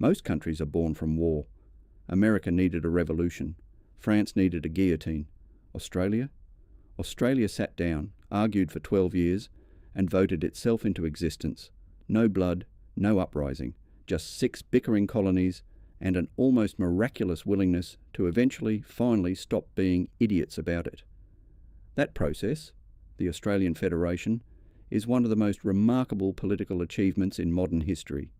Most countries are born from war. America needed a revolution. France needed a guillotine. Australia? Australia sat down, argued for 12 years, and voted itself into existence. No blood, no uprising, just 6 bickering colonies and an almost miraculous willingness to eventually, finally stop being idiots about it. That process, the Australian Federation, is one of the most remarkable political achievements in modern history.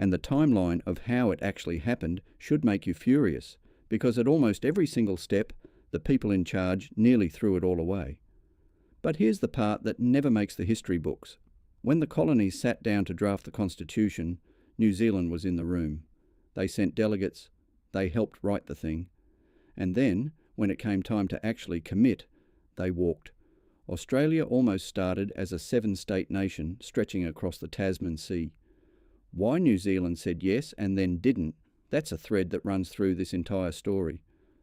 And the timeline of how it actually happened should make you furious, because at almost every single step, the people in charge nearly threw it all away. But here's the part that never makes the history books. When the colonies sat down to draft the Constitution, New Zealand was in the room. They sent delegates, they helped write the thing, and then, when it came time to actually commit, they walked. Australia almost started as a 7-state nation stretching across the Tasman Sea. Why New Zealand said yes and then didn't, that's a thread that runs through this entire story.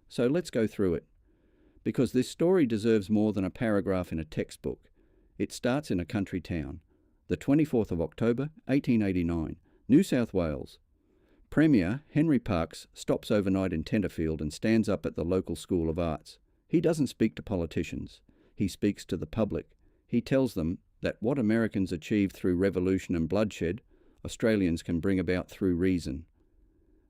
So let's go through it. Because this story deserves more than a paragraph in a textbook. It starts in a country town. The 24th of October, 1889, New South Wales. Premier Henry Parkes stops overnight in Tenterfield and stands up at the local School of Arts. He doesn't speak to politicians. He speaks to the public. He tells them that what Americans achieved through revolution and bloodshed, Australians can bring about through reason.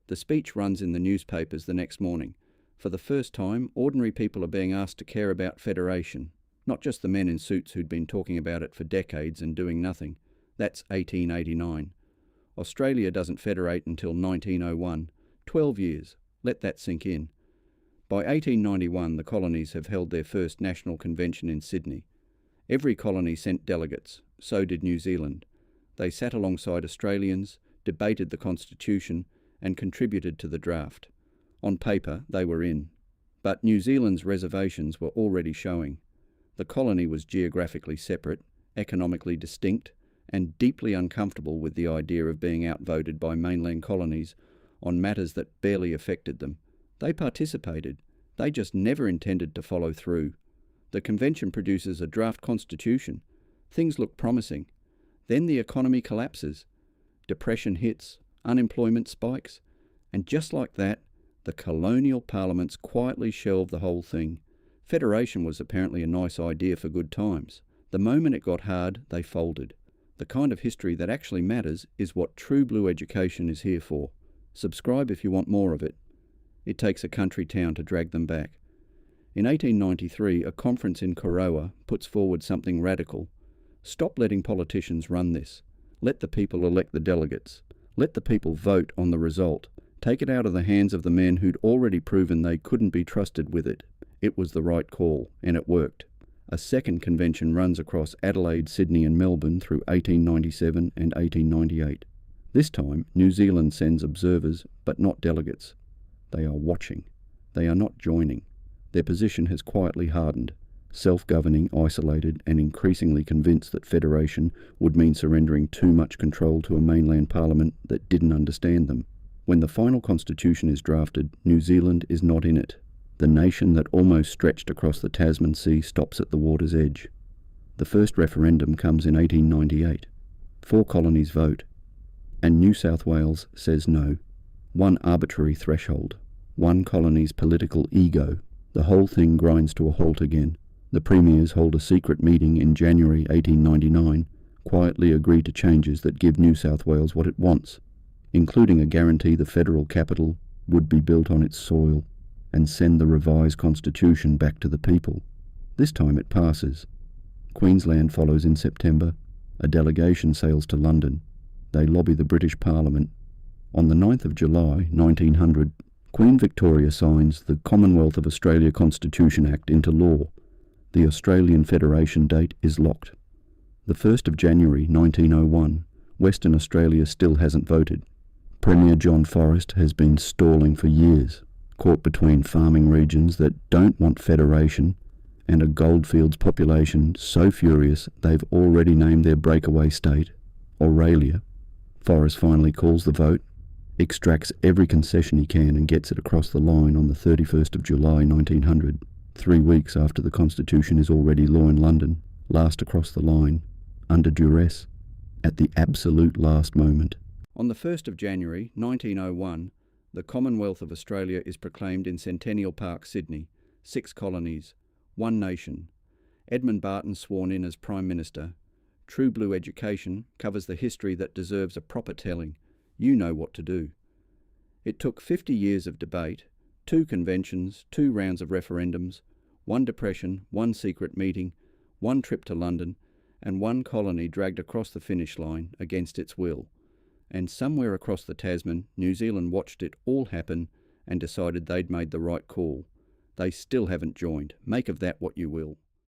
The speech runs in the newspapers the next morning. For the first time, ordinary people are being asked to care about federation, not just the men in suits who'd been talking about it for decades and doing nothing. That's 1889. Australia doesn't federate until 1901. 12 years. Let that sink in. By 1891, the colonies have held their first national convention in Sydney. Every colony sent delegates. So did New Zealand. They sat alongside Australians, debated the Constitution, and contributed to the draft. On paper, they were in. But New Zealand's reservations were already showing. The colony was geographically separate, economically distinct, and deeply uncomfortable with the idea of being outvoted by mainland colonies on matters that barely affected them. They participated. They just never intended to follow through. The convention produces a draft constitution. Things look promising. Then the economy collapses. Depression hits, unemployment spikes, and just like that, the colonial parliaments quietly shelved the whole thing. Federation was apparently a nice idea for good times. The moment it got hard, they folded. The kind of history that actually matters is what True Blue education is here for. Subscribe if you want more of it. It takes a country town to drag them back. In 1893, a conference in Korowa puts forward something radical. Stop letting politicians run this. Let the people elect the delegates. Let the people vote on the result. Take it out of the hands of the men who'd already proven they couldn't be trusted with it. It was the right call, and it worked. A second convention runs across Adelaide, Sydney and Melbourne through 1897 and 1898. This time, New Zealand sends observers, but not delegates. They are watching. They are not joining. Their position has quietly hardened, self-governing, isolated, and increasingly convinced that federation would mean surrendering too much control to a mainland parliament that didn't understand them. When the final constitution is drafted, New Zealand is not in it. The nation that almost stretched across the Tasman Sea stops at the water's edge. The first referendum comes in 1898. 4 colonies vote, and New South Wales says no. One arbitrary threshold. One colony's political ego. The whole thing grinds to a halt again. The premiers hold a secret meeting in January 1899, quietly agree to changes that give New South Wales what it wants, including a guarantee the federal capital would be built on its soil, and send the revised constitution back to the people. This time it passes. Queensland follows in September. A delegation sails to London. They lobby the British Parliament. On the 9th of July 1900, Queen Victoria signs the Commonwealth of Australia Constitution Act into law. The Australian Federation date is locked. The 1st of January 1901, Western Australia still hasn't voted. Premier John Forrest has been stalling for years, caught between farming regions that don't want federation and a goldfields population so furious they've already named their breakaway state, Australia. Forrest finally calls the vote, extracts every concession he can and gets it across the line on the 31st of July 1900, 3 weeks after the Constitution is already law in London, last across the line, under duress, at the absolute last moment. On the 1st of January 1901, the Commonwealth of Australia is proclaimed in Centennial Park, Sydney. 6 colonies, 1 nation. Edmund Barton sworn in as Prime Minister. True Blue education covers the history that deserves a proper telling. You know what to do. It took 50 years of debate, 2 conventions, 2 rounds of referendums, 1 depression, 1 secret meeting, 1 trip to London, and 1 colony dragged across the finish line against its will. And somewhere across the Tasman, New Zealand watched it all happen and decided they'd made the right call. They still haven't joined. Make of that what you will.